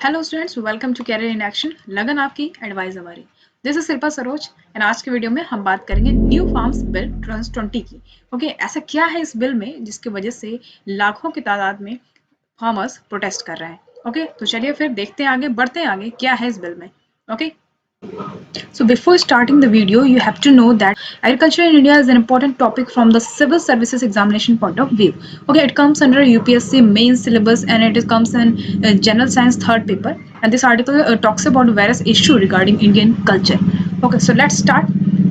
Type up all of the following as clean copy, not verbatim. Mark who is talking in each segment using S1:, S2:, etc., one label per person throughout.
S1: Hello students, welcome to career in action. लगन आपकी, advice हमारी। This is Shilpa Saroj and आज के वीडियो में हम बात करेंगे न्यू फार्म्स बिल 2020 की। ओके, ऐसा क्या है इस बिल में जिसकी वजह से लाखों की तादाद में फार्मर्स प्रोटेस्ट कर रहे हैं। ओके, तो चलिए फिर देखते हैं आगे, बढ़ते हैं आगे क्या है इस बिल में। Okay, so before starting the video, you have to know that agriculture in India is an important topic from the civil services examination point of view. Okay, it comes under UPSC main syllabus and it comes in general science third paper. And this article talks about various issues regarding Indian culture. Okay, so let's start.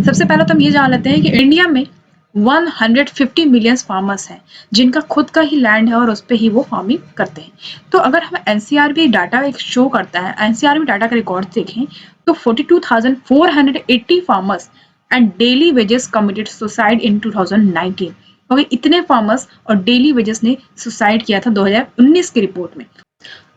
S1: सबसे पहले तो हम ये जान लेते हैं कि India में 150 मिलियन फार्मर्स हैं जिनका खुद का ही लैंड है और उस पर ही वो फार्मिंग करते हैं। तो अगर हम एनसीआरबी डाटा एक शो करता है, एनसीआरबी डाटा का रिकॉर्ड देखें तो 42,480 farmers and daily wages committed suicide in 2019। Okay, इतने फार्मर्स और डेली वेजेस ने सुसाइड किया था 2019 की रिपोर्ट में।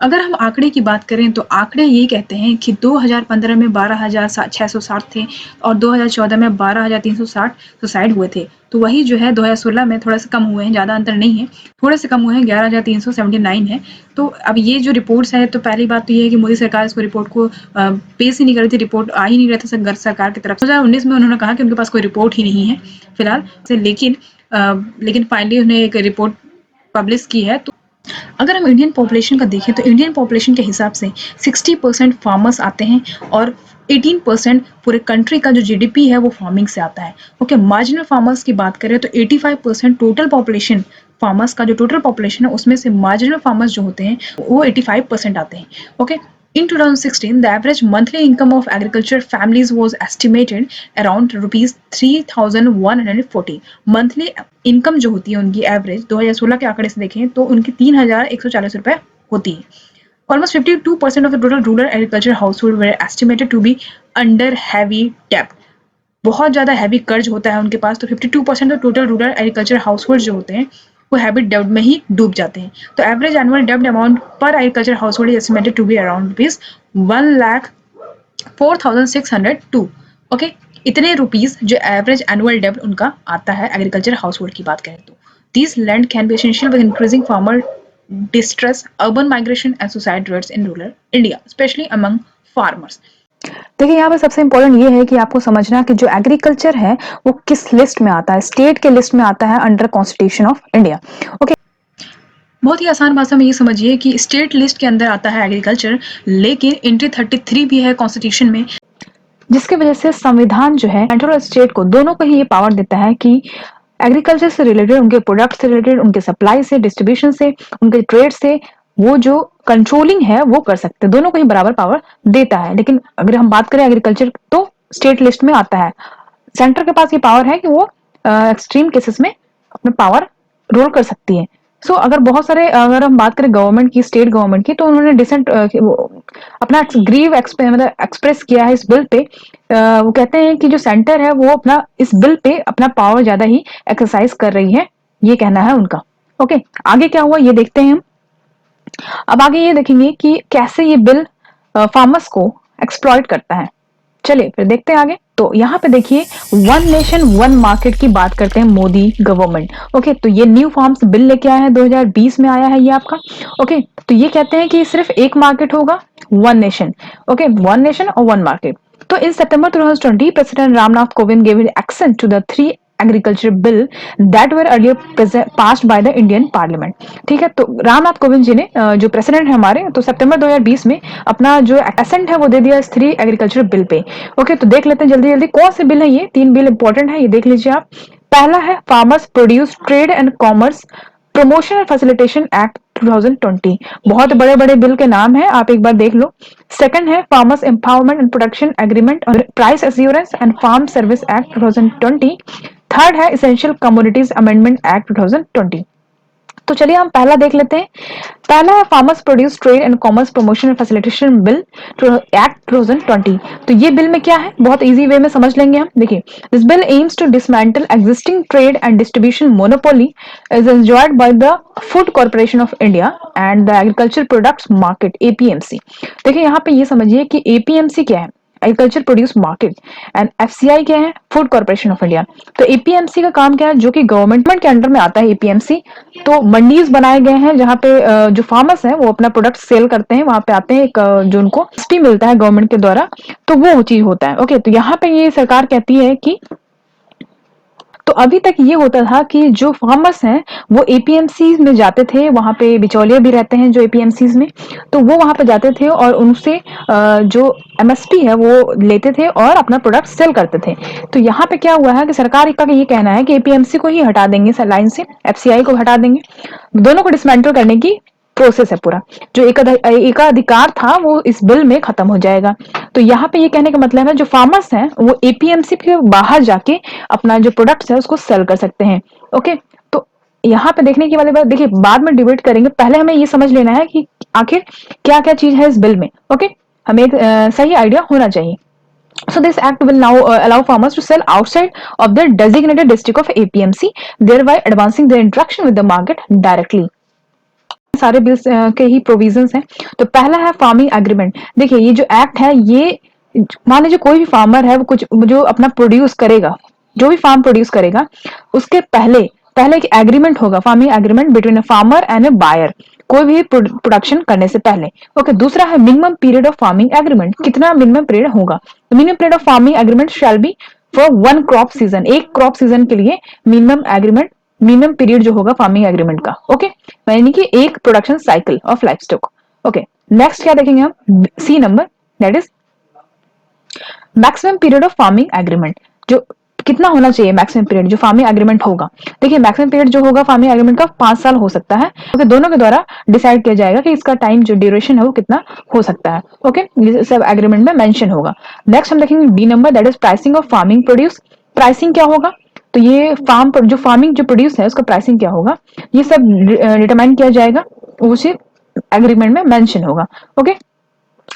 S1: अगर हम आंकड़े की बात करें तो आंकड़े यही कहते हैं कि 2015 में 12,660 थे और 2014 में 12,360 सुसाइड हुए थे। तो वही जो है 2016 में थोड़ा सा कम हुए हैं, ज़्यादा अंतर नहीं है, थोड़े से कम हुए हैं, 11,379 है। तो अब ये जो रिपोर्ट्स है, तो पहली बात तो ये है कि मोदी सरकार इसको रिपोर्ट को पेश ही नहीं कर रही थी, रिपोर्ट आ ही नहीं रहा था सरकार की तरफ से। 2019 में उन्होंने कहा कि उनके पास कोई रिपोर्ट ही नहीं है फिलहाल से, लेकिन फाइनली उन्हें एक रिपोर्ट पब्लिश की है। तो अगर हम इंडियन पॉपुलेशन का देखें तो इंडियन पॉपुलेशन के हिसाब से 60% फार्मर्स आते हैं और 18% पूरे कंट्री का जो जीडीपी है वो फार्मिंग से आता है। ओके, मार्जिनल फार्मर्स की बात करें तो 85% टोटल पॉपुलेशन फार्मर्स का जो टोटल पॉपुलेशन है उसमें से मार्जिनल फार्मर्स जो होते हैं वो 85% आते हैं। Okay, in 2016 the average monthly income of agriculture families was estimated around rupees 3,140। Monthly income जो होती है उनकी एवरेज 2016 के आंकड़े से देखें तो उनकी 3,140 रुपए होती है। Almost 52% of the total rural agriculture household were estimated to be under heavy debt। बहुत ज़्यादा हैवी कर्ज होता है उनके पास। तो 52% of total rural agriculture household जो होते हैं वो हैवी डेब्ट में ही डूब जाते हैं। तो एवरेज एनुअल डेब्ट अमाउंट पर agriculture household is estimated to be around rupees 1,04,602। Okay, इतने रुपीज जो एवरेज एनुअल डेब्ट उनका आता है एग्रीकल्चर हाउसहोल्ड की बात करें तो। This land can be essential with increasing farmer distress, urban migration and suicide rates in rural India, especially among farmers। देखिए, यहाँ पे सबसे इम्पोर्टेंट ये है कि आपको समझना कि जो एग्रीकल्चर है वो किस लिस्ट में आता है। स्टेट के लिस्ट में आता है under constitution of India. Okay, बहुत ही आसान भाषा में ये समझिए कि स्टेट लिस्ट के अंदर आता है एग्रीकल्चर, लेकिन एंट्री 33 भी है कॉन्स्टिट्यूशन में, जिसकी वजह से संविधान जो है सेंट्रल और स्टेट को दोनों को ही ये पावर देता है कि एग्रीकल्चर से रिलेटेड, उनके प्रोडक्ट से रिलेटेड, उनके सप्लाई से, डिस्ट्रीब्यूशन से, उनके ट्रेड से वो जो कंट्रोलिंग है वो कर सकते हैं। दोनों को ही बराबर पावर देता है। लेकिन अगर हम बात करें एग्रीकल्चर तो स्टेट लिस्ट में आता है। सेंटर के पास ये पावर है कि वो एक्सट्रीम केसेस में अपना पावर रोल कर सकती है। अगर बहुत सारे, अगर हम बात करें गवर्नमेंट की, स्टेट गवर्नमेंट की, तो उन्होंने डिसेंट अपना ग्रीव मतलब एक्सप्रेस किया है इस बिल पे। वो कहते हैं कि जो सेंटर है वो अपना इस बिल पे अपना पावर ज्यादा ही एक्सरसाइज कर रही है, ये कहना है उनका। ओके, आगे क्या हुआ ये देखते हैं हम। अब आगे ये देखेंगे कि कैसे ये बिल फार्मर्स को एक्सप्लॉइट करता है। चलिए फिर देखते हैं आगे। तो यहाँ पे देखिए, वन नेशन वन मार्केट की बात करते हैं मोदी गवर्नमेंट। ओके, तो ये न्यू फार्म्स बिल लेके आया है, 2020 में आया है ये आपका। ओके, तो ये कहते हैं कि सिर्फ एक मार्केट होगा, one nation. Okay, one nation और वन मार्केट। तो इन सितंबर 2020 president Ramnath Kovind gave accent to the three agriculture bill that were earlier passed by the Indian parliament. ठीक है, तो रामनाथ कोविंद जी ने जो प्रेसिडेंट है हमारे, तो सितंबर 2020 में अपना जो एसेंट है वो दे दिया इस three agriculture bill pay. Okay, तो देख लेते हैं जल्दी जल्दी कौन से बिल है ये। 3 बिल इंपॉर्टेंट है, ये देख लीजिए आप। पहला है farmers produce trade and commerce promotion and facilitation act 2020। बहुत बड़े बड़े बिल के नाम है, आप एक बार देख लो। सेकंड है farmers empowerment and protection agreement और price assurance and farm service act 2020। Third है इसेंशियल कमोडिटीज अमेंडमेंट एक्ट 2020। तो चलिए हम पहला देख लेते हैं। पहला है farmers produce trade and commerce promotion and facilitation bill act 2020। तो ये बिल में क्या है, बहुत इजी वे में समझ लेंगे हम। देखिए, this bill aims to dismantle existing trade and distribution monopoly is enjoyed by the Food Corporation of India and the agriculture products market, APMC. देखिए यहाँ पे ये समझिए कि एपीएमसी क्या है। Agriculture produce market, and FCI क्या है, फूड कॉर्पोरेशन ऑफ इंडिया। तो एपीएमसी का काम क्या है, जो कि गवर्नमेंट के अंडर में आता है एपीएमसी। तो मंडीज बनाए गए हैं जहाँ पे जो फार्मर्स हैं वो अपना प्रोडक्ट सेल करते हैं, वहां पे आते हैं, एक जो उनको एसपी मिलता है गवर्नमेंट के द्वारा, तो वो चीज होता है। ओके, तो यहाँ पे ये सरकार कहती है कि, तो अभी तक ये होता था कि जो फार्मर्स हैं वो एपीएमसी में जाते थे, वहां पे बिचौलिए भी रहते हैं जो एपीएमसी में, तो वो वहां पे जाते थे और उनसे जो एमएसपी है वो लेते थे और अपना प्रोडक्ट सेल करते थे। तो यहाँ पे क्या हुआ है कि सरकार का ये कहना है कि एपीएमसी को ही हटा देंगे लाइन से, एफसीआई को हटा देंगे, दोनों को डिसमेंटल करने की प्रोसेस है पूरा। जो एकाधिकार था वो इस बिल में खत्म हो जाएगा। तो यहाँ पे ये कहने का मतलब है जो फार्मर्स हैं वो एपीएमसी के बाहर जाके अपना जो प्रोडक्ट्स है उसको सेल कर सकते हैं। ओके, तो यहाँ पे देखने की वाली बात, देखिए बाद में डिबेट करेंगे, पहले हमें ये समझ लेना है कि आखिर क्या क्या चीज है इस बिल में। ओके, हमें एक सही आइडिया होना चाहिए। So this act will now allow farmers to sell outside of the designated district of APMC, thereby advancing their interaction with the market directly. सारे बिल्स के ही प्रोविजंस हैं। तो पहला है फार्मिंग एग्रीमेंट। देखिए ये जो एक्ट है, ये मान लीजिए कोई भी फार्मर है वो कुछ जो अपना प्रोड्यूस करेगा, जो भी फार्म प्रोड्यूस करेगा, उसके पहले पहले एक एग्रीमेंट होगा, farming agreement between a farmer and a buyer, कोई भी प्रोडक्शन करने से पहले। ओके, दूसरा है minimum period of farming agreement, कितना मिनिमम पीरियड होगा। Minimum period of farming agreement shall be for one crop season, एक क्रॉप सीजन के लिए मिनिमम एग्रीमेंट, मिनिमम पीरियड जो होगा फार्मिंग एग्रीमेंट का। ओके, यानी कि एक production cycle of life stock. Okay, next क्या देखेंगे हम, C number, that is maximum period of farming agreement. जो कितना होना चाहिए मैक्सिमम पीरियड जो फार्मिंग एग्रीमेंट होगा। देखिए मैक्सिमम पीरियड जो होगा फार्मिंग एग्रीमेंट का 5 साल हो सकता है। ओके, दोनों के द्वारा डिसाइड किया जाएगा कि इसका टाइम जो ड्यूरेशन है वो कितना हो सकता है। ओके, ये सब एग्रीमेंट में मेंशन होगा। नेक्स्ट हम देखेंगे D number, that is pricing of farming produce. Pricing क्या होगा, तो ये फार्मिंग जो प्रोड्यूस है उसका प्राइसिंग क्या होगा, ये सब डिटरमाइन किया जाएगा, उसी एग्रीमेंट में मेंशन होगा। ओके,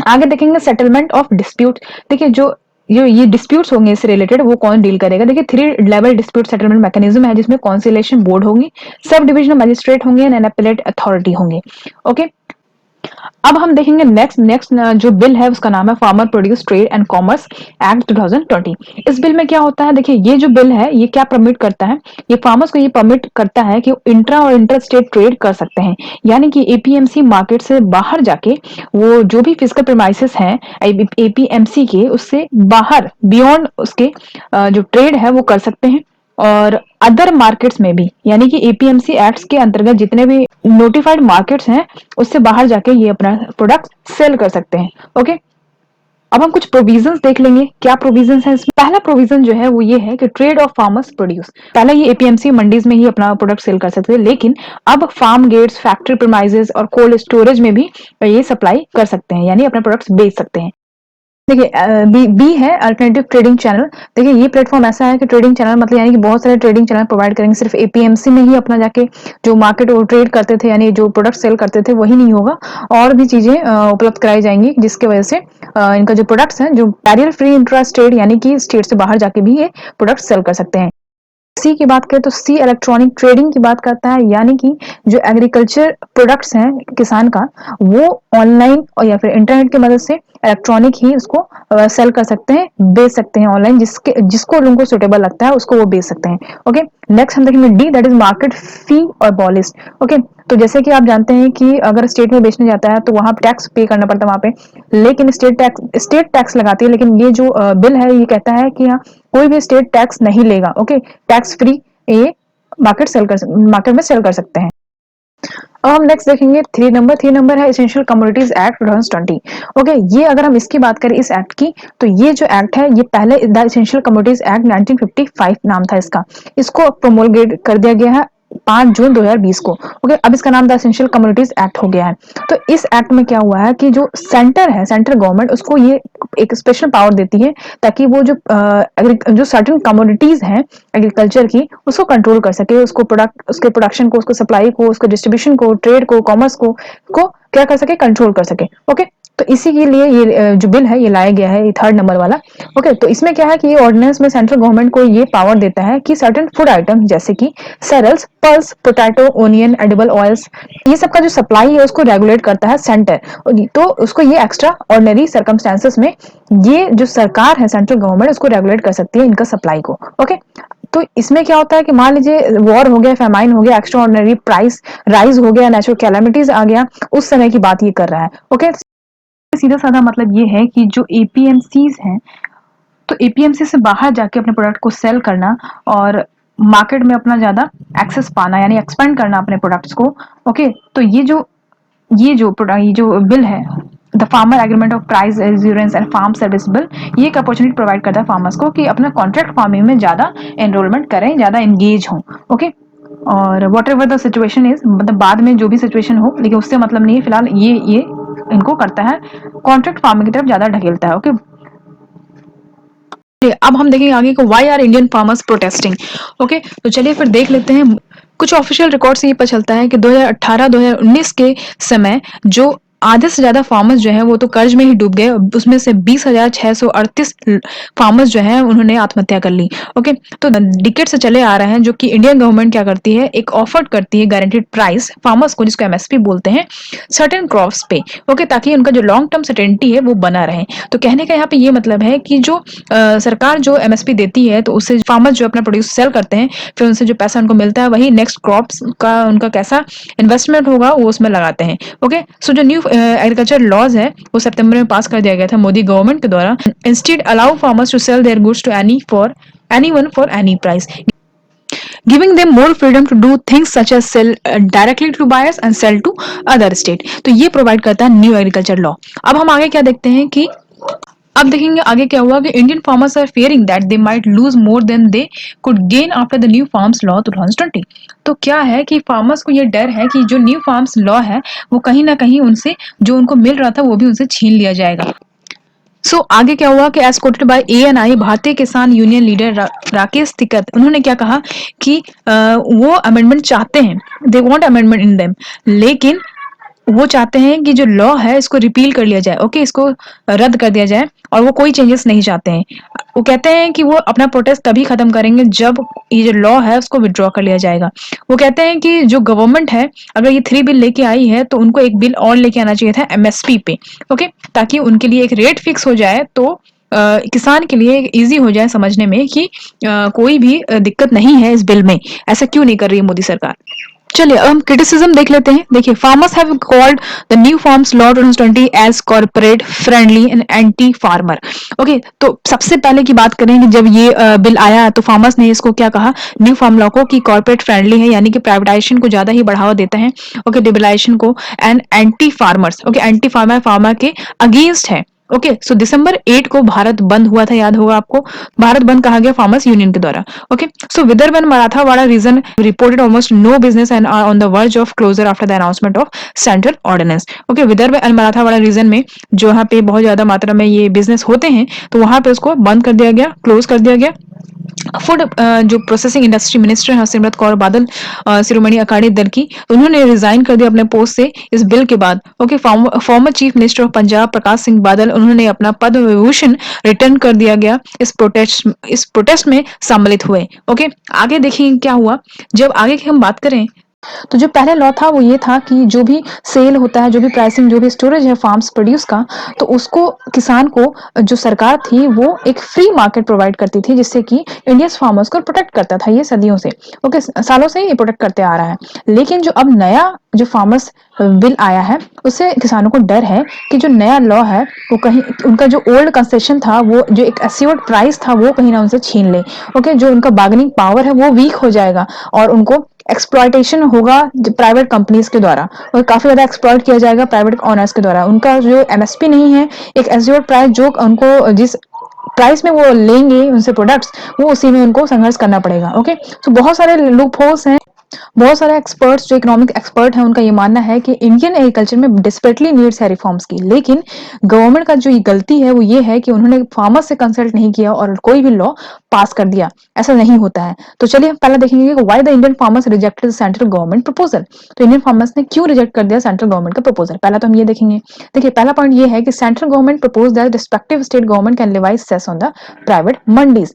S1: आगे देखेंगे सेटलमेंट ऑफ डिस्प्यूट। देखिए जो जो ये डिस्प्यूट्स होंगे इससे रिलेटेड वो कौन डील करेगा। देखिए 3 लेवल डिस्प्यूट सेटलमेंट मैकेनिज्म है जिसमें कॉन्सिलेशन बोर्ड होंगी, सब डिविजनल मजिस्ट्रेट होंगे एंड अपीलेट अथॉरिटी होंगे। ओके, अब हम देखेंगे नेक्स्ट जो बिल है उसका नाम है farmer produce trade and commerce act 2020। इस बिल में क्या होता है, देखिए ये जो बिल है ये क्या परमिट करता है, ये फार्मर्स को ये परमिट करता है कि इंट्रा और इंटर स्टेट ट्रेड कर सकते हैं। यानी कि एपीएमसी मार्केट से बाहर जाके वो जो भी फिजिकल प्रीमाइसेस हैं एपीएमसी के, उससे बाहर बियॉन्ड उसके जो ट्रेड है वो कर सकते हैं। और अदर मार्केट्स में भी, यानी कि एपीएमसी एक्ट्स के अंतर्गत जितने भी नोटिफाइड मार्केट्स हैं उससे बाहर जाके ये अपना प्रोडक्ट सेल कर सकते हैं। ओके, अब हम कुछ प्रोविजंस देख लेंगे, क्या प्रोविजंस हैं इसमें। पहला प्रोविजन जो है वो ये है कि ट्रेड ऑफ फार्मर्स प्रोड्यूस। पहले ये एपीएमसी मंडीज में ही अपना प्रोडक्ट सेल कर सकते थे, लेकिन अब फार्म गेट्स, फैक्ट्री प्रीमाइसेस और कोल्ड स्टोरेज में भी ये सप्लाई कर सकते हैं, यानी अपने प्रोडक्ट्स बेच सकते हैं। देखिए बी है अल्टरनेटिव ट्रेडिंग चैनल। देखिए ये प्लेटफॉर्म ऐसा है कि ट्रेडिंग चैनल मतलब यानी कि बहुत सारे ट्रेडिंग चैनल प्रोवाइड करेंगे, सिर्फ एपीएमसी में ही अपना जाके जो मार्केट वो ट्रेड करते थे यानी जो प्रोडक्ट सेल करते थे वही नहीं होगा, और भी चीजें उपलब्ध कराई जाएंगी जिसकी वजह से इनका जो प्रोडक्ट्स हैं जो बैरियर फ्री इंट्रा स्टेट यानी कि स्टेट से बाहर जाके भी ये प्रोडक्ट सेल कर सकते हैं। सी की बात करें तो सी इलेक्ट्रॉनिक ट्रेडिंग की बात करता है, यानी कि जो एग्रीकल्चर प्रोडक्ट्स हैं किसान का वो ऑनलाइन और या फिर इंटरनेट की मदद से इलेक्ट्रॉनिक ही उसको सेल कर सकते हैं, बेच सकते हैं ऑनलाइन, जिसको लोगों को सुटेबल लगता है उसको वो बेच सकते हैं। ओके, नेक्स्ट हम देखेंगे डी, दैट इज मार्केट फी और बॉलिस्ट। ओके, तो जैसे कि आप जानते हैं कि अगर स्टेट में बेचने जाता है तो वहां टैक्स पे करना पड़ता है वहां पे, लेकिन स्टेट टैक्स लगाती है, लेकिन ये जो बिल है ये कहता है कि हाँ कोई भी स्टेट टैक्स नहीं लेगा। ओके, टैक्स फ्री ये मार्केट में सेल कर सकते हैं। अब हम नेक्स्ट देखेंगे थ्री नंबर है एसेंशियल कमोडिटीज एक्ट 2020। ओके, ये अगर हम इसकी बात करें इस एक्ट की, तो ये जो एक्ट है ये पहले द एसेंशियल कमोडिटीज एक्ट 1955 नाम था इसका, इसको प्रोमोलगेट कर दिया गया है 5 जून 2020 को। ओके, अब इसका नाम द एसेंशियल कमोडिटीज एक्ट हो गया है। तो इस एक्ट में क्या हुआ है कि जो सेंटर है, सेंट्रल गवर्नमेंट उसको ये एक स्पेशल पावर देती है ताकि वो जो सर्टेन कमोडिटीज हैं एग्रीकल्चर की उसको कंट्रोल कर सके, उसके प्रोडक्शन को, उसको सप्लाई को, उसको डिस्ट्रीब्यूशन को, ट्रेड को, कॉमर्स को क्या कर सके, कंट्रोल कर सके। ओके, तो इसी के लिए ये जो बिल है ये लाया गया है, ये 3rd नंबर वाला। ओके, तो इसमें क्या है कि ये ऑर्डिनेंस में सेंट्रल गवर्नमेंट को ये पावर देता है कि सर्टेन फूड आइटम जैसे कि cereals, pulses, potato, onion, edible oils, ये सब का जो सप्लाई है उसको रेगुलेट करता है सेंटर। तो उसको ये एक्स्ट्रा ऑर्डिनरी सर्कमस्टेंसेस में ये जो सरकार है सेंट्रल गवर्नमेंट उसको रेगुलेट कर सकती है इनका सप्लाई को। ओके, तो इसमें क्या होता है कि मान लीजिए वॉर हो गया, फेमाइन हो गया, एक्स्ट्रा ऑर्डिनरी प्राइस राइज हो गया, नेचुरल कैलामिटीज आ गया, उस समय की बात ये कर रहा है। ओके, सीधा साधा मतलब ये है कि जो एपीएमसीज हैं, तो एपीएमसी से बाहर जाके अपने प्रोडक्ट को सेल करना और मार्केट में अपना ज्यादा एक्सेस पाना, यानी एक्सपेंड करना अपने प्रोडक्ट्स को। ओके, तो ये जो बिल है, the farmer agreement of price assurance and farm service bill, ये एक अपॉर्चुनिटी प्रोवाइड करता है फार्मर्स को कि अपना कॉन्ट्रैक्ट फार्मिंग में ज्यादा एनरोलमेंट करें, ज्यादा एंगेज हों। ओके, और what ever the situation is, मतलब बाद में जो भी सिचुएशन हो, लेकिन उससे मतलब नहीं है, फिलहाल ये इनको करता है, कॉन्ट्रैक्ट फार्मिंग की तरफ ज्यादा ढकेलता है। ओके, अब हम देखेंगे आगे को why are Indian farmers protesting. Okay, तो चलिए फिर देख लेते हैं। कुछ ऑफिशियल रिकॉर्ड से ये पता चलता है कि 2018-2019 के समय जो आधे से ज्यादा फार्मर्स जो है वो तो कर्ज में ही डूब गए, उसमें से 20,638 फार्मर्स जो है उन्होंने आत्महत्या कर ली। ओके, तो डिकेट से चले आ रहे हैं जो कि इंडियन गवर्नमेंट क्या करती है, एक ऑफर करती है गारंटेड प्राइस फार्मर्स को, जिसको एमएसपी बोलते हैं, सर्टेन क्रॉप्स पे। ओके, ताकि उनका जो लॉन्ग टर्म सर्टेनिटी है वो बना रहे। तो कहने का यहाँ पे ये मतलब है कि जो सरकार जो एमएसपी देती है तो उससे फार्मर्स जो अपना प्रोड्यूस सेल करते हैं, फिर उनसे जो पैसा उनको मिलता है वही नेक्स्ट क्रॉप्स का उनका कैसा इन्वेस्टमेंट होगा वो उसमें लगाते हैं। ओके, सो जो न्यू एग्रीकल्चर लॉज है वो सितंबर में पास कर दिया गया था मोदी गवर्नमेंट के द्वारा। Instead allow farmers to sell their goods to anyone for any price, giving them more freedom to do things such as sell directly to buyers and sell to other state। तो ये provide करता है new agriculture law. अब हम आगे क्या देखते हैं कि अब देखेंगे आगे क्या हुआ कि Indian farmers are fearing that they might lose more than they could gain after the new farms law 2020। तो क्या है कि फार्मर्स को ये डर है कि जो न्यू फार्म्स लॉ है वो कहीं ना कहीं उनसे जो उनको मिल रहा था वो भी उनसे छीन लिया जाएगा। आगे क्या हुआ कि एज कोटेड बाय एएनआई, भारतीय किसान यूनियन लीडर राकेश टिकैत, उन्होंने क्या कहा कि वो अमेंडमेंट चाहते हैं, they want amendment in them, लेकिन वो चाहते हैं कि जो लॉ है इसको रिपील कर लिया जाए। ओके, इसको रद्द कर दिया जाए, और वो कोई चेंजेस नहीं चाहते हैं। वो कहते हैं कि वो अपना प्रोटेस्ट तभी खत्म करेंगे जब ये जो लॉ है उसको विड्रॉ कर लिया जाएगा। वो कहते हैं कि जो गवर्नमेंट है अगर ये 3 बिल लेके आई है तो उनको एक बिल और लेके आना चाहिए था एमएसपी पे। ओके, ताकि उनके लिए एक रेट फिक्स हो जाए, तो किसान के लिए इजी हो जाए समझने में कि कोई भी दिक्कत नहीं है इस बिल में, ऐसा क्यों नहीं कर रही है मोदी सरकार। चलिए अब हम क्रिटिसिज्म देख लेते हैं। देखिए, farmers have called the new farms law 2020 as corporate friendly and anti farmer. Okay, तो सबसे पहले की बात करें कि जब ये बिल आया तो फार्मर्स ने इसको क्या कहा, न्यू फार्म लॉ को, कि कॉर्पोरेट फ्रेंडली है, यानी कि प्राइवेटाइजेशन को ज्यादा ही बढ़ावा देता है। ओके, लिबरलाइजेशन को, and anti farmers. Okay, anti farmer farmer के अगेंस्ट है। ओके, सो दिसंबर 8 को भारत बंद हुआ था, याद होगा आपको, भारत बंद कहा गया फार्मर्स यूनियन के द्वारा। Okay, so Vidarbha and Marathwada region reported almost no business and are on the verge of closure after the announcement of central ordinance. Okay, Vidarbha and Marathwada region में जो यहाँ पे बहुत ज्यादा मात्रा में ये बिजनेस होते हैं, तो वहां पे उसको बंद कर दिया गया, क्लोज कर दिया गया। फूड जो प्रोसेसिंग इंडस्ट्री मिनिस्टर हैं सिमरत कौर बादल, शिरोमणि अकाली दल की, उन्होंने रिजाइन कर दिया अपने पोस्ट से इस बिल के बाद। Okay, former chief minister of Punjab Prakash Singh Badal, उन्होंने अपना पद्म विभूषण रिटर्न कर दिया गया, इस प्रोटेस्ट में सम्मिलित हुए। ओके, आगे देखिए क्या हुआ। जब आगे की हम बात करें तो जो पहले लॉ था वो ये था कि जो भी सेल होता है, जो भी प्राइसिंग, जो भी स्टोरेज है फार्म्स प्रोड्यूस का, तो उसको किसान को जो सरकार थी वो एक फ्री मार्केट प्रोवाइड करती थी, जिससे कि इंडियंस फार्मर्स को प्रोटेक्ट करता था ये सदियों से। ओके, सालों से ये प्रोटेक्ट करते आ रहा है। लेकिन जो अब नया जो फार्मर्स बिल आया है उससे किसानों को डर है कि जो नया लॉ है वो कहीं उनका जो ओल्ड कंसेशन था, वो जो एक एस्योर्ड प्राइस था, वो कहीं ना उनसे छीन ले। ओके, जो उनका बार्गेनिंग पावर है वो वीक हो जाएगा और उनको एक्सप्लॉयटेशन होगा प्राइवेट कंपनीज के द्वारा, और काफी ज्यादा एक्सप्लॉयट किया जाएगा प्राइवेट ओनर्स के द्वारा। उनका जो एमएसपी नहीं है, एक एस्योर्ड प्राइस जो उनको जिस प्राइस में वो लेंगे उनसे प्रोडक्ट्स, वो उसी में उनको संघर्ष करना पड़ेगा। ओके, तो बहुत सारे लूप होल्स हैं बहुत सारे एक्सपर्ट्स जो इकोनॉमिक एक्सपर्ट हैं उनका ये मानना है कि इंडियन एग्रीकल्चर में डिस्परेटली नीड्स है रिफॉर्म्स की, लेकिन गवर्नमेंट का जो ये गलती है वो ये है कि उन्होंने फार्मर्स से कंसल्ट नहीं किया और कोई भी लॉ पास कर दिया। ऐसा नहीं होता है। तो चलिए हम पहले देखेंगे कि why the Indian farmers rejected central government proposal. तो इंडियन फार्मर्स ने क्यों रिजेक्ट कर दिया सेंट्रल गवर्नमेंट का प्रपोजल, पहला तो हम ये देखेंगे। देखिए पहला पॉइंट ये है कि central government propose that respective state government can levies cess on the private mandis.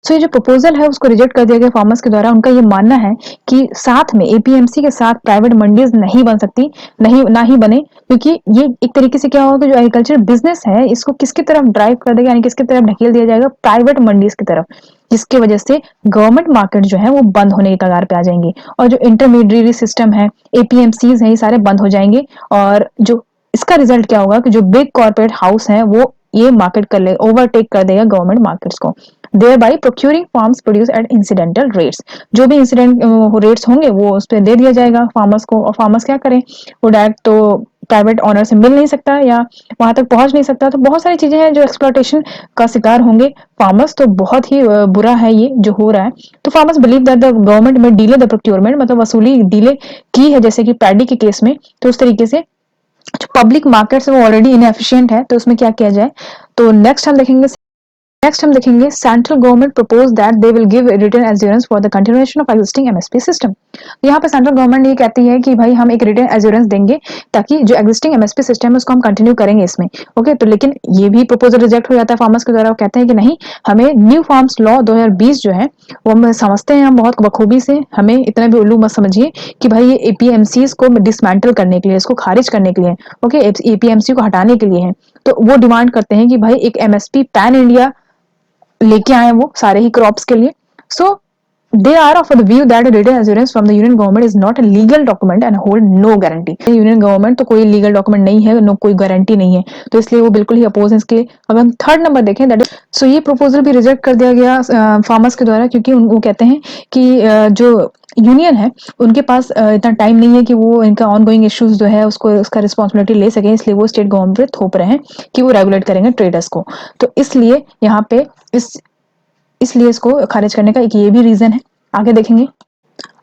S1: So ये जो प्रपोजल है उसको रिजेक्ट कर दिया गया फार्मर्स के द्वारा। उनका ये मानना है कि साथ में एपीएमसी के साथ प्राइवेट मंडीज नहीं बन सकती, नहीं ना ही बने, क्योंकि ये एक तरीके से क्या होगा कि जो एग्रीकल्चर बिजनेस है इसको किसकी तरफ ड्राइव कर देगा, यानी किसकी तरफ ढकेल दिया जाएगा, प्राइवेट मंडीज की तरफ, जिसकी वजह से गवर्नमेंट मार्केट जो है वो बंद होने के कगार पे आ जाएंगे और जो इंटरमीडिएट सिस्टम है, एपीएमसीज है, ये सारे बंद हो जाएंगे। और जो इसका रिजल्ट क्या होगा कि जो बिग कॉर्पोरेट हाउस है वो ये मार्केट कर ले, ओवरटेक कर देगा गवर्नमेंट मार्केट्स को, thereby procuring farms produce at incidental rates। जो भी इंसिडेंट रेट्स होंगे वो उस पर दे दिया जाएगा फार्मर्स को, और फार्मर्स क्या करें, वो डायरेक्ट तो प्राइवेट ऑनर से मिल नहीं सकता या वहां तक पहुंच नहीं सकता। तो बहुत सारी चीजें हैं जो एक्सप्लॉयटेशन का शिकार होंगे फार्मर्स। तो बहुत ही बुरा है ये जो हो रहा है। तो farmers believe that the government में डीले द प्रोक्योरमेंट, मतलब वसूली डीले की है, जैसे कि पैडी के केस में। तो उस तरीके से जो पब्लिक मार्केट्स है वो ऑलरेडी इनएफिशिएंट है, तो उसमें क्या किया जाए। तो नेक्स्ट हम देखेंगे central government propose that they will give written assurance for the continuation of existing MSP system. यहाँ पे सेंट्रल गवर्नमेंट ये कहती है कि भाई हम एक रिटन एश्योरेंस देंगे ताकि जो एक्जिस्टिंग एमएसपी सिस्टम है उसको हम कंटिन्यू करेंगे इसमें। ओके, तो लेकिन ये भी प्रपोजल रिजेक्ट हो जाता है फार्मर्स के द्वारा। वो कहते हैं कि नहीं, हमें न्यू फार्म्स लॉ 2020 जो है वो हम समझते हैं हम बहुत बखूबी से, हमें इतना भी उल्लू मत समझिए कि भाई ये एपीएमसीज को डिसमेंटल करने के लिए, इसको खारिज करने के लिए, ओके, एपीएमसी को हटाने के लिए है। तो वो डिमांड करते हैं कि भाई एक एमएसपी पैन इंडिया लेके आए वो सारे ही क्रॉप्स के लिए। सो they are of the view that a written assurance from the union government is not a legal document and hold no guarantee। Union government तो कोई लीगल डॉक्यूमेंट नहीं है, नो कोई गारंटी नहीं है, तो इसलिए वो बिल्कुल ही अपोज है इसके। अब हम थर्ड नंबर देखें, दैट इज सो ये प्रपोजल भी रिजेक्ट कर दिया गया फार्मर्स के द्वारा, क्योंकि वो कहते हैं कि जो यूनियन है उनके पास इतना टाइम नहीं है कि वो इनका ऑनगोइंग इश्यूज जो है उसको उसका रिस्पॉन्सिबिलिटी ले सके, इसलिए वो स्टेट गवर्नमेंट पे थोप रहे हैं कि वो रेगुलेट करेंगे ट्रेडर्स को। तो इसलिए इसको खारिज करने का एक ये भी रीजन है। आगे देखेंगे।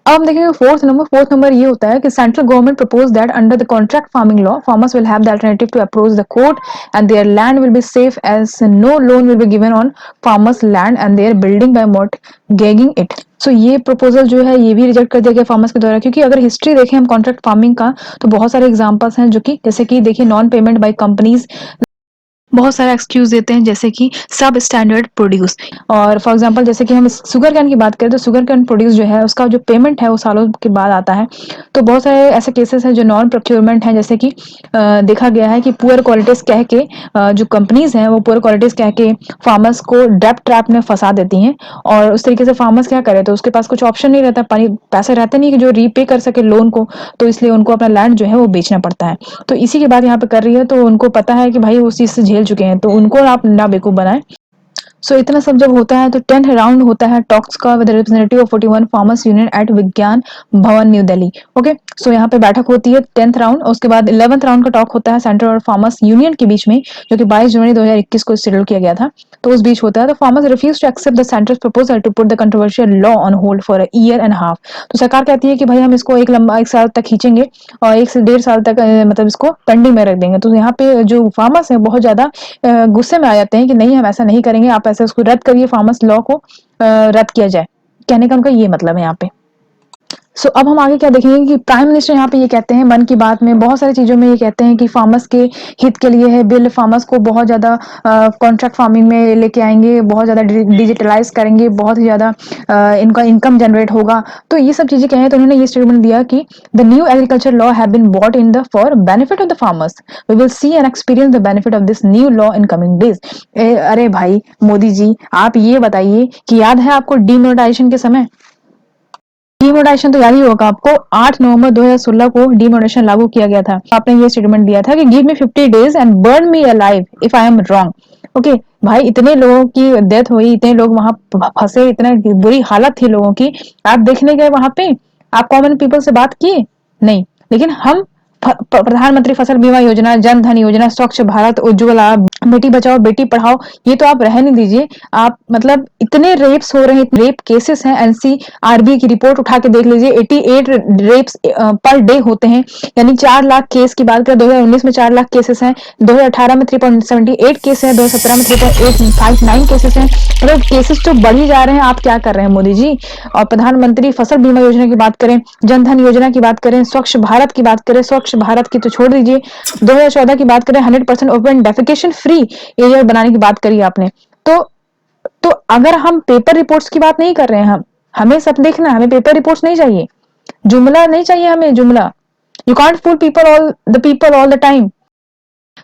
S1: अब हम देखेंगे फोर्थ नंबर ये होता है कि central government propose that under the contract farming law farmers will have the alternative to approach the court and their land will be safe as no loan will be given on farmers land and their building by mortgaging it. So ये proposal जो है ये भी reject कर दिया गया farmers के द्वारा, क्योंकि अगर हिस्ट्री देखें हम कॉन्ट्रैक्ट फार्मिंग का तो बहुत सारे एग्जांपल्स हैं, जो कि जैसे कि देखिए नॉन पेमेंट बाय कंपनीज बहुत सारा एक्सक्यूज देते हैं, जैसे कि सब स्टैंडर्ड प्रोड्यूस। और फॉर एग्जांपल जैसे कि हम शुगर कैन की बात करें तो शुगर कैन प्रोड्यूस जो है उसका जो पेमेंट है वो सालों के बाद आता है। तो बहुत सारे ऐसे केसेस हैं जो नॉन प्रोक्योरमेंट हैं, जैसे कि देखा गया है कि पुअर क्वालिटीज कह के जो कंपनीज हैं वो पुअर क्वालिटीज कह के फार्मर्स को डेप्ट ट्रैप में फंसा देती हैं। और उस तरीके से फार्मर्स क्या करे, तो उसके पास कुछ ऑप्शन नहीं रहता, पैसे रहते नहीं कि जो रीपे कर सके लोन को, तो इसलिए उनको अपना लैंड जो है वो बेचना पड़ता है। तो इसी की बात यहाँ पे कर रही है, तो उनको पता है कि भाई उस चीज से झेल चुके हैं, तो उनको आप ना बेवकूफ बनाएं। सो इतना सब जब होता है तो 10th राउंड होता है टॉक्स का with representative of 41 farmers union at Vigyan Bhavan new Delhi. Okay, सो यहाँ पे बैठक होती है 10th राउंड, और उसके बाद 11th राउंड का टॉक होता है सेंटर और फार्मर्स यूनियन के बीच में, जो कि 22 जनवरी 2021 को शेड्यूल किया गया था। तो उस बीच होता है, तो farmers refuse to accept the centre's proposal to put the controversial law on hold for a year and half. तो सरकार कहती है कि भाई हम इसको एक साल तक खींचेंगे और 1 से 1.5 साल तक मतलब इसको पेंडिंग में रख देंगे। तो यहाँ पे जो फार्मर्स है बहुत ज्यादा गुस्से में आ जाते हैं कि नहीं हम ऐसा नहीं करेंगे, आप ऐसे उसको रद्द करिए, फार्मर्स लॉ को रद्द किया जाए। कहने का उनका ये मतलब है यहाँ पे। अब हम आगे क्या देखेंगे कि प्राइम मिनिस्टर यहाँ पे ये कहते हैं मन की बात में बहुत सारी चीजों में ये कहते हैं कि फार्मर्स के हित के लिए है बिल, फार्मर्स को बहुत ज्यादा कॉन्ट्रैक्ट फार्मिंग में लेके आएंगे, बहुत ज्यादा डिजिटलाइज करेंगे, बहुत ही ज्यादा इनका इनकम जनरेट होगा। तो ये सब चीजें कहें तो उन्होंने ये स्टेटमेंट दिया कि the new agriculture law have been brought in the for benefit of the farmers, we will see and experience the benefit of this new law in coming days. अरे भाई मोदी जी, आप ये बताइए कि याद है आपको डिमोनेटाइजेशन के समय, डिमोनेटाइजेशन तो याद ही होगा आपको, 8 नवंबर 2016 को डिमोनेटाइजेशन लागू किया गया था। आपने ये स्टेटमेंट दिया था कि give me 50 days and burn me alive if I am wrong. Okay भाई, इतने लोगों की डेथ हुई, इतने लोग वहां फंसे, इतने बुरी हालत थी लोगों की, आप देखने गए वहां पे, आप कॉमन पीपल से बात किए नहीं, लेकिन हम प्रधानमंत्री फसल बीमा योजना, जन धन योजना, स्वच्छ भारत, उज्ज्वला, बेटी बचाओ बेटी पढ़ाओ, ये तो आप रहने दीजिए। आप मतलब इतने रेप्स हो रहे हैं, रेप केसेस हैं, एनसीआरबी की रिपोर्ट उठा के देख लीजिए, 88 रेप्स पर डे होते हैं, यानी 4 लाख केस की बात करें 2019 में 4 लाख केसेस हैं, 2018 में 3.78 केस है, 2017 में 3.859 केसेस हैं। मतलब केसेस तो बढ़ ही जा रहे हैं। आप क्या कर रहे हैं मोदी जी? और प्रधानमंत्री फसल बीमा योजना की बात करें, जनधन योजना की बात करें, स्वच्छ भारत की बात करें, स्वच्छ भारत की तो छोड़ दीजिए, 2014 की बात करें 100% ओपन डेफिकेशन फ्री एरिया बनाने की बात करी आपने। तो अगर हम पेपर रिपोर्ट्स की बात नहीं कर रहे हैं, हमें सब देखना, हमें पेपर रिपोर्ट्स नहीं चाहिए, जुमला नहीं चाहिए हमें, जुमला। You can't fool people all the time.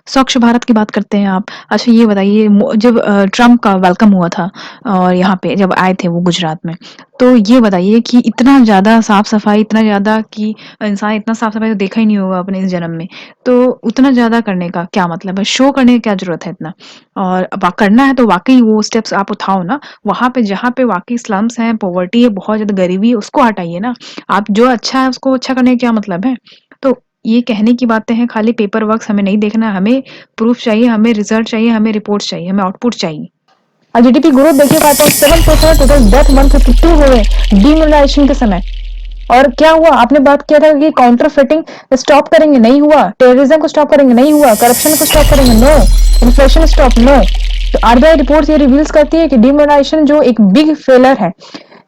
S1: Swachh Bharat की बात करते हैं आप। अच्छा ये बताइए, जब ट्रम्प का वेलकम हुआ था और यहाँ पे जब आए थे वो गुजरात में, तो ये बताइए कि इतना ज़्यादा साफ-सफाई, इतना ज़्यादा कि इंसान इतना साफ-सफाई तो देखा ही नहीं होगा अपने इस जन्म में। तो उतना ज़्यादा करने का क्या मतलब है? शो करने की क्या ज़रूरत है इतना? और करना है तो वाक़ई वो स्टेप्स आप उठाओ ना। वहाँ पे जहाँ पे वाक़ई स्लम्स हैं, पॉवर्टी है, बहुत ज़्यादा गरीबी है, उसको हटाइए ना। आप जो अच्छा है उसको अच्छा करने का क्या मतलब है? तो ये कहने की बातें हैं, खाली पेपर वर्क्स हमें नहीं देखना है, हमें प्रूफ चाहिए, हमें रिजल्ट चाहिए, हमें रिपोर्ट्स चाहिए, हमें आउटपुट चाहिए। और जीडीपी ग्रोथ देखिए 5.7%, टोटल डेथ 152 हो गए डिमोनेटाइजेशन के समय। और क्या हुआ? आपने बात किया था कि काउंटर फिटिंग स्टॉप करेंगे, नहीं हुआ। टेररिज्म को स्टॉप करेंगे, नहीं हुआ। करप्शन को स्टॉप करेंगे, नो। Inflation stop, no. तो आरबीआई रिपोर्ट ये रिवील्स करती है कि डिमोनेटाइजेशन जो एक बिग फेलर है,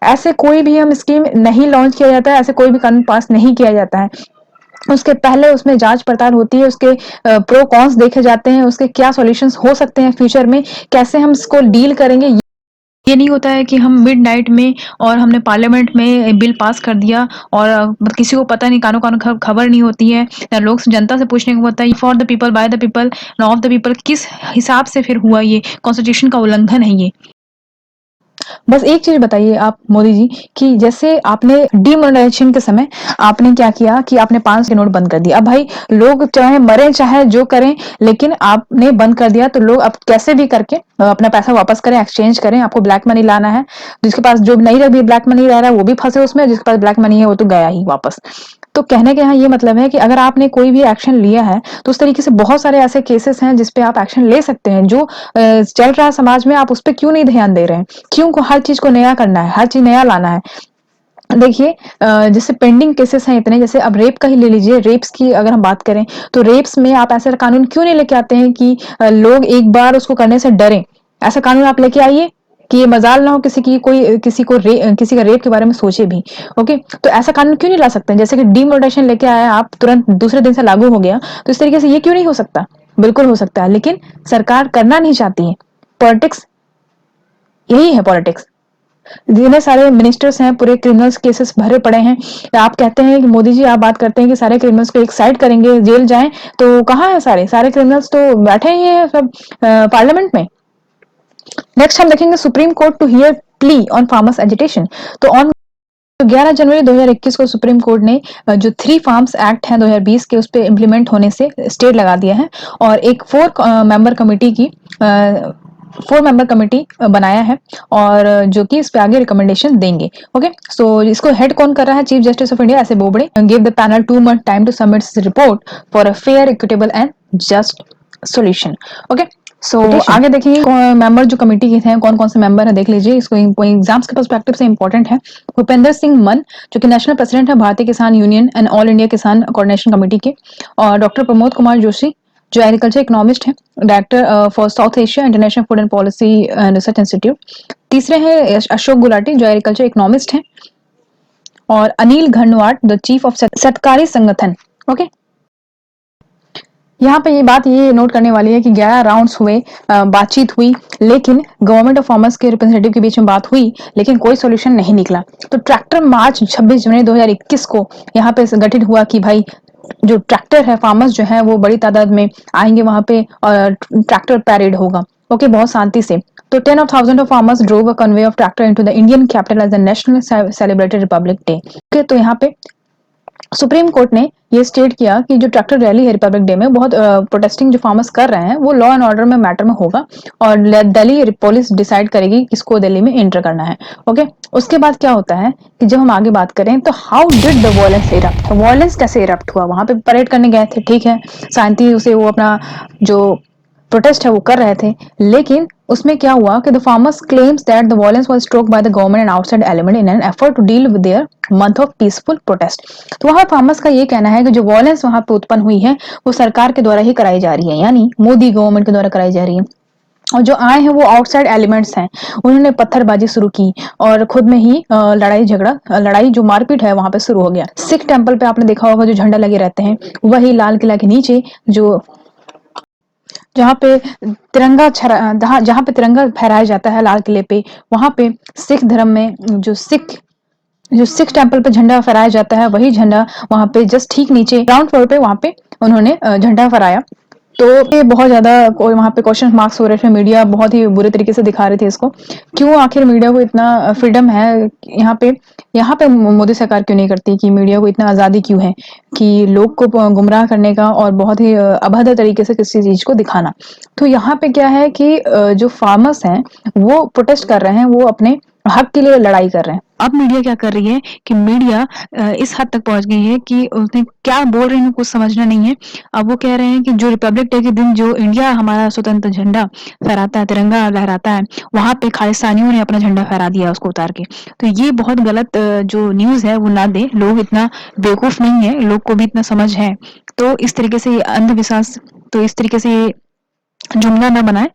S1: ऐसे कोई भी हम स्कीम नहीं लॉन्च किया जाता है, ऐसे कोई भी कानून पास नहीं किया जाता है। उसके पहले उसमें जांच पड़ताल होती है, उसके प्रो कॉन्स देखे जाते हैं, उसके क्या सॉल्यूशंस हो सकते हैं फ्यूचर में, कैसे हम इसको डील करेंगे। ये नहीं होता है कि हम मिडनाइट में और हमने पार्लियामेंट में बिल पास कर दिया और किसी को पता नहीं, कानो कानो खबर नहीं होती है, या लोग जनता से पूछने को होता है for the people by the people of the people, किस हिसाब से फिर हुआ? ये कॉन्स्टिट्यूशन का उल्लंघन है ये। बस एक चीज बताइए आप मोदी जी, कि जैसे आपने डिमोनेटाइजेशन के समय आपने क्या किया कि आपने 5 के नोट बंद कर दिया। अब भाई लोग चाहे मरे चाहे जो करें, लेकिन आपने बंद कर दिया, तो लोग अब कैसे भी करके अपना पैसा वापस करें, एक्सचेंज करें। आपको ब्लैक मनी लाना है, जिसके पास जो नहीं रही ब्लैक मनी रह रहा है वो भी फंसे उसमें, जिसके पास ब्लैक मनी है वो तो गया ही वापस। तो कहने के यहाँ ये मतलब है कि अगर आपने कोई भी एक्शन लिया है, तो उस तरीके से बहुत सारे ऐसे केसेस हैं जिसपे आप एक्शन ले सकते हैं। जो चल रहा है समाज में, आप उस पर क्यों नहीं ध्यान दे रहे हैं? क्यों को हर चीज को नया करना है, हर चीज नया लाना है? देखिए जैसे पेंडिंग केसेस हैं इतने, जैसे अब रेप का ही ले लीजिए। रेप्स की अगर हम बात करें, तो रेप्स में आप ऐसा कानून क्यों नहीं लेके आते हैं कि लोग एक बार उसको करने से डरें? ऐसा कानून आप लेके आइए कि ये मजाल ना हो किसी की, कोई किसी का रेप के बारे में सोचे भी। ओके, तो ऐसा कानून क्यों नहीं ला सकते? जैसे कि डिमोनेटाइजेशन लेके आया आप, तुरंत दूसरे दिन से लागू हो गया, तो इस तरीके से ये क्यों नहीं हो सकता? बिल्कुल हो सकता है, लेकिन सरकार करना नहीं चाहती है। पॉलिटिक्स, यही है पॉलिटिक्स। जितने सारे मिनिस्टर्स हैं, पूरे क्रिमिनल्स केसेस भरे पड़े हैं। आप कहते हैं कि मोदी जी, आप बात करते हैं कि सारे क्रिमिनल्स को एक साइड करेंगे, जेल जाएं, तो कहाँ है सारे सारे क्रिमिनल्स? तो बैठे ही हैं सब पार्लियामेंट में। नेक्स्ट हम देखेंगे Supreme Court to hear plea on farmers agitation. तो ऑन 11 जनवरी 2021 को सुप्रीम कोर्ट ने जो 3 फार्म्स एक्ट है 2020 के, उस पे इम्प्लीमेंट होने से स्टे लगा दिया है, और एक 4 मेंबर कमेटी बनाया है, और जो कि इस पे आगे रिकमेंडेशन देंगे। ओके, सो इसको हेड कौन कर रहा है? Chief justice of India S A Bobde give the panel 2 month time to submit report for a fair, equitable and just solution. Okay, so आगे देखिए मेंबर जो कमेटी के हैं, कौन कौन से मेंबर है देख लीजिए। इसको एग्जाम्स के पर्सपेक्टिव से इंपॉर्टेंट है। भूपेंद्र सिंह मन, जो कि नेशनल प्रेसिडेंट है भारतीय किसान यूनियन एंड ऑल इंडिया किसान कोऑर्डिनेशन कमेटी के, और डॉक्टर प्रमोद कुमार जोशी, जो एग्रीकल्चर इकोनॉमिस्ट हैं, director for south Asia international food and policy research institute. तीसरे हैं अशोक गुलाटी, जो एग्रीकल्चर इकोनॉमिस्ट हैं, और अनिल घनवाट, द चीफ ऑफ सत्कारी संगठन। ओके, यहाँ पे ये नोट करने वाली है कि 11 राउंड्स हुए, बातचीत हुई, लेकिन गवर्नमेंट ऑफ फार्मर्स के रिप्रेजेंटेटिव के बीच में बात हुई, लेकिन कोई सॉल्यूशन नहीं निकला। तो ट्रैक्टर मार्च 26 जनवरी 2021 को यहाँ पे गठित हुआ कि भाई जो ट्रैक्टर है, फार्मर्स जो है वो बड़ी तादाद में आएंगे वहां पे, और ट्रैक्टर पैरेड होगा। ओके, बहुत शांति से। तो 10,000 of farmers drove a convoy of tractor into the Indian capital as the national celebrated republic day. Okay, तो यहाँ पे सुप्रीम कोर्ट ने ये स्टेट किया कि जो ट्रैक्टर रैली है रिपब्लिक डे में बहुत प्रोटेस्टिंग जो फार्मर्स कर रहे हैं वो लॉ एंड ऑर्डर में मैटर में होगा और दिल्ली पुलिस डिसाइड करेगी किसको दिल्ली में एंटर करना है। ओके, उसके बाद क्या होता है कि जब हम आगे बात करें तो how did the violence erupt, violence कैसे इरप्ट हुआ? वहां पे परेड करने गए थे, ठीक है, शांति उसे वो अपना जो प्रोटेस्ट है वो कर रहे थे, लेकिन उसमें क्या हुआ कि the farmers claims that the violence was stroked by the government and outside element in an effort to deal with their month of peaceful protest. तो वहां फार्मर्स का ये कहना है कि जो वायलेंस वहां पे उत्पन्न हुई है वो सरकार के द्वारा ही कराई जा रही है, यानी मोदी गवर्नमेंट के द्वारा कराई जा रही है। और जो आए हैं वो आउटसाइड एलिमेंट्स हैं, उन्होंने पत्थरबाजी शुरू की और खुद में ही लड़ाई झगड़ा, लड़ाई जो मारपीट है वहां पे शुरू हो गया। सिख टेंपल पे आपने देखा होगा जो झंडा लगे रहते हैं, वही लाल किला के नीचे जो जहाँ पे जहाँ पे तिरंगा फहराया जाता है लाल किले पे, वहां पे सिख धर्म में जो सिख टेंपल पे झंडा फहराया जाता है वही झंडा वहां पे जस्ट ठीक नीचे ग्राउंड फ्लोर पे वहां पे उन्होंने झंडा फहराया। तो ये बहुत ज्यादा वहां पे क्वेश्चन मार्क्स हो रहे थे, मीडिया बहुत ही बुरे तरीके से दिखा रहे थे इसको। क्यों आखिर मीडिया को इतना फ्रीडम है यहाँ पे, यहाँ पे मोदी सरकार क्यों नहीं करती कि मीडिया को इतना आजादी क्यों है कि लोग को गुमराह करने का और बहुत ही अभद्र तरीके से किसी चीज को दिखाना। तो यहाँ पे क्या है कि जो फार्मर्स हैं वो प्रोटेस्ट कर रहे हैं, वो अपने हक के लिए लड़ाई कर रहे हैं। अब मीडिया क्या कर रही है कि मीडिया इस हद तक पहुंच गई है कि उसने क्या बोल रही है कुछ समझना नहीं है। अब वो कह रहे हैं कि जो रिपब्लिक डे के दिन जो इंडिया हमारा स्वतंत्र झंडा फहराता है, तिरंगा लहराता है, वहां पे खालिस्तानियों ने अपना झंडा फहरा दिया उसको उतार के। तो ये बहुत गलत जो न्यूज है वो ना दे, लोग इतना बेवकूफ नहीं है, लोग को भी इतना समझ है। तो इस तरीके से ये अंधविश्वास, तो इस तरीके से ये जुमला ना बनाए,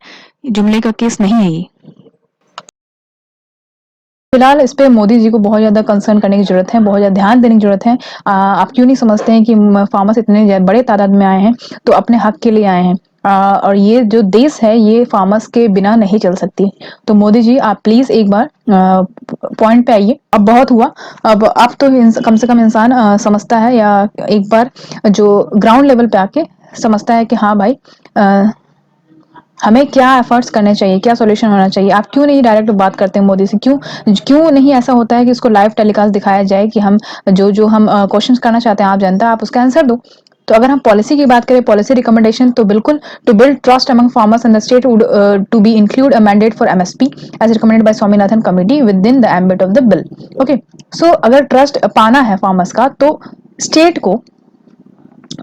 S1: जुमले का केस नहीं है ये। फिलहाल इस पे मोदी जी को बहुत ज़्यादा कंसर्न करने की ज़रूरत है, बहुत ज़्यादा ध्यान देने की ज़रूरत है। आप क्यों नहीं समझते हैं कि फार्मर्स इतने बड़े तादाद में आए हैं तो अपने हक के लिए आए हैं, और ये जो देश है ये फार्मर्स के बिना नहीं चल सकती। तो मोदी जी आप प्लीज़ एक बार पॉइंट पे आइए। अब बहुत हुआ, अब तो कम से कम इंसान समझता है या एक बार जो ग्राउंड लेवल पे आके समझता है कि हाँ भाई हमें क्या एफर्ट्स करने चाहिए, क्या सॉल्यूशन होना चाहिए। आप क्यों नहीं डायरेक्ट बात करते हैं मोदी से, क्यों क्यों नहीं ऐसा होता है कि उसको लाइव टेलीकास्ट दिखाया जाए कि हम जो जो हम क्वेश्चंस करना चाहते हैं आप जनता आप उसका आंसर दो। तो अगर हम पॉलिसी की बात करें, पॉलिसी रिकमेंडेशन, तो बिल्कुल to build trust among farmers in the state would to be include a mandate for MSP as recommended by Swaminathan committee within the ambit of the bill. Okay, so अगर trust पाना है farmers का तो state को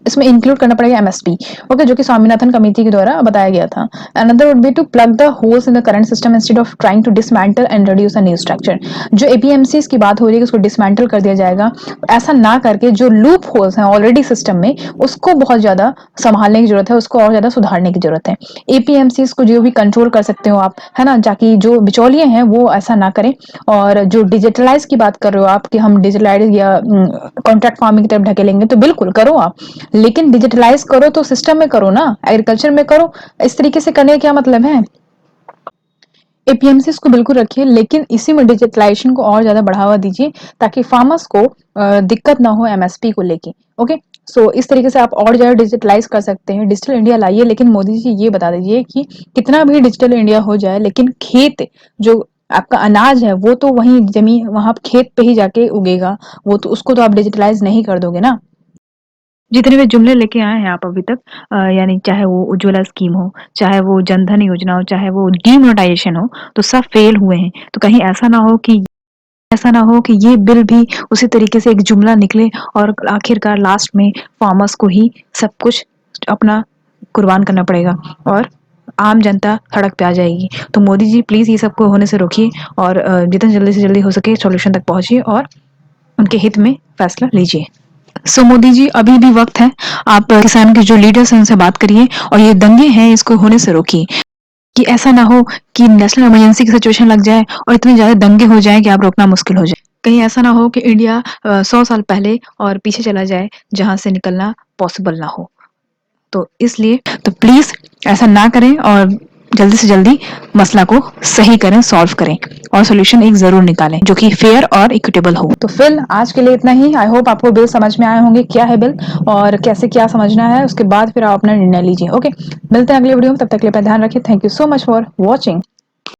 S1: इसमें include करना पड़ेगा MSP, okay, जो कि स्वामीनाथन कमेटी के द्वारा बताया गया था। Another would be to plug the holes in the current system instead of trying to dismantle and reduce a new structure. जो एपीएमसीज की बात हो रही है उसको डिसमेंटल कर दिया जाएगा, ऐसा ना करके जो लूप होल्स हैं ऑलरेडी सिस्टम में उसको बहुत ज्यादा संभालने की जरूरत है, उसको और ज्यादा सुधारने की जरूरत है। एपीएमसीज को जो भी कंट्रोल कर सकते हो आप, है ना, ताकि जो बिचौलिए हैं वो ऐसा ना करें। और जो डिजिटलाइज की बात कर रहे हो आप कि हम डिजिटलाइज या कॉन्ट्रैक्ट फार्मिंग की तरफ ढकेलेंगे, तो बिल्कुल करो आप, लेकिन डिजिटलाइज करो तो सिस्टम में करो ना, एग्रीकल्चर में करो। इस तरीके से करने का क्या मतलब है? एपीएमसी को बिल्कुल रखिए, लेकिन इसी में डिजिटलाइजेशन को और ज्यादा बढ़ावा दीजिए ताकि फार्मर्स को दिक्कत ना हो एमएसपी को लेके। ओके, सो इस तरीके से आप और ज्यादा डिजिटलाइज कर सकते हैं, डिजिटल इंडिया लाइए। लेकिन मोदी जी ये बता दीजिए कि कितना भी डिजिटल इंडिया हो जाए लेकिन खेत जो आपका अनाज है वो तो वहीं जमीन वहां खेत पे ही जाके उगेगा, वो तो उसको तो आप डिजिटलाइज नहीं कर दोगे ना। जितने भी जुमले लेके आए हैं आप अभी तक, यानी चाहे वो उज्ज्वला स्कीम हो, चाहे वो जनधन योजना हो, चाहे वो डीमोनेटाइजेशन हो, तो सब फेल हुए हैं। तो कहीं ऐसा ना हो कि ये बिल भी उसी तरीके से एक जुमला निकले और आखिरकार लास्ट में फार्मर्स को ही सब कुछ अपना कुर्बान करना पड़ेगा और आम जनता सड़क पे आ जाएगी। तो मोदी जी प्लीज ये सबको होने से रोकिए और जितना जल्दी से जल्दी हो सके सॉल्यूशन तक पहुंचिए और उनके हित में फैसला लीजिए। सो मोदी जी अभी भी वक्त है, आप किसान के जो लीडर्स हैं उनसे बात करिए और ये दंगे हैं इसको होने से रोकिए, कि ऐसा ना हो कि नेशनल इमरजेंसी की सिचुएशन लग जाए और इतने ज्यादा दंगे हो जाए कि आप रोकना मुश्किल हो जाए। कहीं ऐसा ना हो कि इंडिया 100 साल पहले और पीछे चला जाए जहां से निकलना पॉसिबल ना हो। तो इसलिए तो प्लीज ऐसा ना करें और जल्दी से जल्दी मसला को सही करें, सॉल्व करें और सोल्यूशन एक जरूर निकालें जो कि फेयर और इक्विटेबल हो। तो फिर आज के लिए इतना ही। आई होप आपको बिल समझ में आए होंगे, क्या है बिल और कैसे क्या समझना है, उसके बाद फिर आप अपना निर्णय लीजिए। ओके, मिलते हैं अगले वीडियो में, तब तक के लिए अपना ध्यान रखिए। Thank you so much for watching.